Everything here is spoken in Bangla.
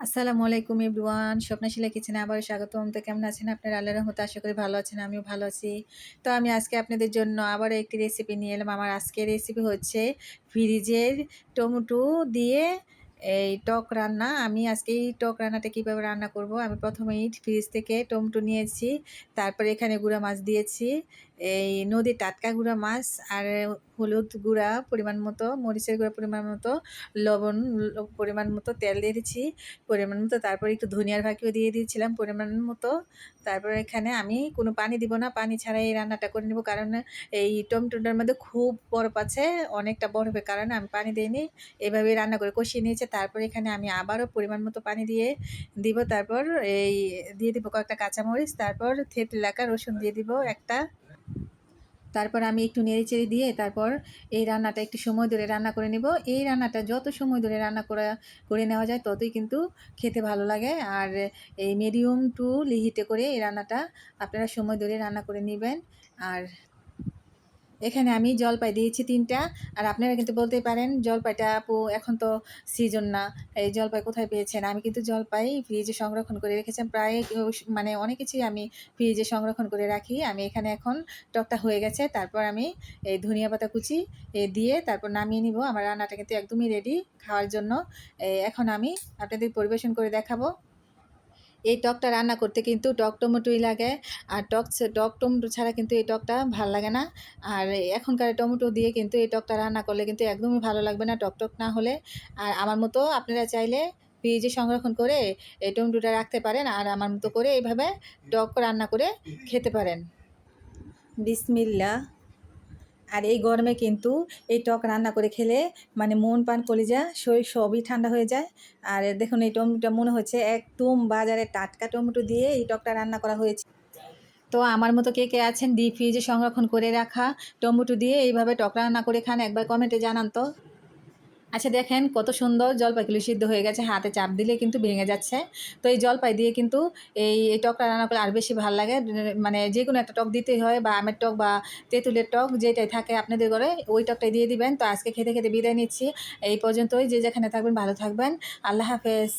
আসসালামু আলাইকুম এভরিওয়ান, স্বপ্নশীলা কিচেনে আবারও স্বাগতম। তো কেমন আছেন আপনারা? আল্লাহর রহমতে আশা করি ভালো আছেন, আমিও ভালো আছি। তো আমি আজকে আপনাদের জন্য আবারও একটি রেসিপি নিয়ে এলাম। আমার আজকের রেসিপি হচ্ছে ফ্রিজের টমেটো দিয়ে এই টক রান্না। আমি আজকে এই টক রান্নাটা কীভাবে রান্না করব, আমি প্রথমেই ফ্রিজ থেকে টমেটো নিয়েছি, তারপরে এখানে গুঁড়া মাছ দিয়েছি, এই নদীর টাটকা গুঁড়া মাছ, আর হলুদ গুঁড়া পরিমাণ মতো, মরিচের গুঁড়া পরিমাণ মতো, লবণ পরিমাণ মতো, তেল দিয়ে দিচ্ছি পরিমাণ মতো, তারপরে একটু ধনিয়ার ফাঁকিও দিয়ে দিয়েছিলাম পরিমাণ মতো। তারপরে এখানে আমি কোনো পানি দিব না, পানি ছাড়াই এই রান্নাটা করে নেব, কারণ এই টমেটোটার মধ্যে খুব বরফ আছে, অনেকটা বরফের কারণে আমি পানি দিইনি, এভাবেই রান্না করে কষিয়ে নিয়েছে। তারপরে এখানে আমি আবারও পরিমাণ মতো পানি দিয়ে দিব, তারপর এই দিয়ে দিব কয়েকটা কাঁচামরিচ, তারপর থেতলে রাখা রসুন দিয়ে দিব একটা। তারপর আমি একটু নেড়েচেড়ে দিয়ে তারপর এই রান্নাটা একটু সময় ধরে রান্না করে নেব। এই রান্নাটা যত সময় ধরে রান্না করে নেওয়া যায় ততই কিন্তু খেতে ভালো লাগে। আর এই মিডিয়াম টু হিটে করে এই রান্নাটা আপনারা সময় ধরে রান্না করে নেবেন। আর এখানে আমি জলপাই দিয়েছি 3টা। আর আপনারা কিন্তু বলতেই পারেন জলপাইটা আপু এখন তো সিজন না, এই জলপাই কোথায় পেয়েছেন? আমি কিন্তু জলপাই ফ্রিজে সংরক্ষণ করে রেখেছি, প্রায় মানে অনেক কিছুই আমি ফ্রিজে সংরক্ষণ করে রাখি। আমি এখানে এখন টকটা হয়ে গেছে, তারপর আমি এই ধনিয়া পাতা কুচি দিয়ে তারপর নামিয়ে নিব। আমার রান্নাটা কিন্তু একদমই রেডি খাওয়ার জন্য। এখন আমি আপনাদের পরিবেশন করে দেখাবো। এই টকটা রান্না করতে কিন্তু টক টমেটোই লাগে, আর টক টমেটো ছাড়া কিন্তু এই টকটা ভাল লাগে না। আর এখনকার টমেটো দিয়ে কিন্তু এই টকটা রান্না করলে কিন্তু একদমই ভালো লাগবে না টক টক না হলে। আর আমার মতো আপনারা চাইলে ফ্রিজে সংরক্ষণ করে এই টমেটোটা রাখতে পারেন, আর আমার মতো করে এইভাবে টক রান্না করে খেতে পারেন। বিসমিল্লাহ। আর এই গরমে কিন্তু এই টক রান্না করে খেলে মানে মন প্রাণ কলিজা শরীর সবই ঠান্ডা হয়ে যায়। আর দেখুন এই টমেটোটা মনে হচ্ছে একদম বাজারে টাটকা টমেটো দিয়ে এই টকটা রান্না করা হয়েছে। তো আমার মতো কে কে আছেন ডিপ ফ্রিজে সংরক্ষণ করে রাখা টমেটো দিয়ে এইভাবে টক রান্না করে খান? একবার কমেন্টে জানান তো। আচ্ছা দেখেন কত সুন্দর জলপাইগুলো সিদ্ধ হয়ে গেছে, হাতে চাপ দিলে কিন্তু ভেঙে যাচ্ছে। তো এই জলপাই দিয়ে কিন্তু এই টকটা রান্না করলে আর বেশি ভালো লাগে। মানে যে কোনো একটা টক দিতেই হয়, বা আমের টক বা তেঁতুলের টক যেটাই থাকে আপনাদের ঘরে ওই টকটাই দিয়ে দিবেন। তো আজকে খেতে খেতে বিদায় নিচ্ছি, এই পর্যন্তই। যে যেখানে থাকবেন ভালো থাকবেন, আল্লাহ হাফেজ।